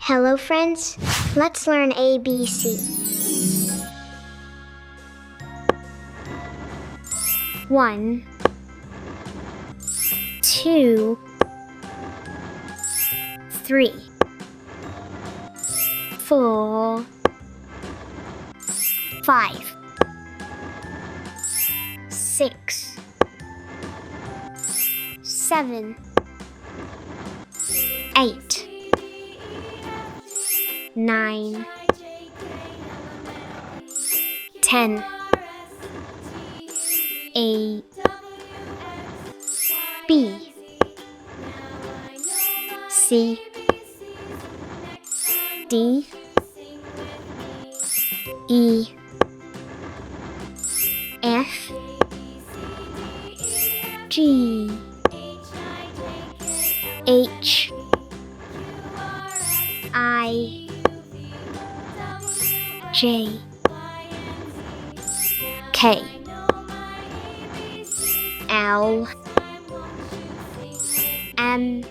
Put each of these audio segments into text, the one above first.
Hello friends, let's learn ABC. 1, 2, 3, 4, 5, 6, 7, 8, 9, 10, A, B, C, D, E, F, G, H, I, J, K, L, M,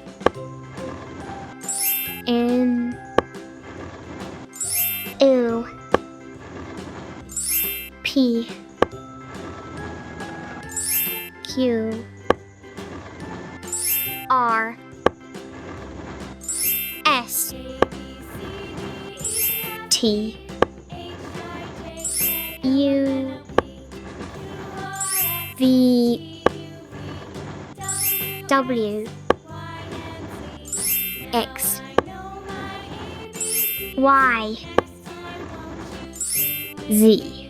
N, O, P, Q, R, S, T, U, V, W, X, Y, Z.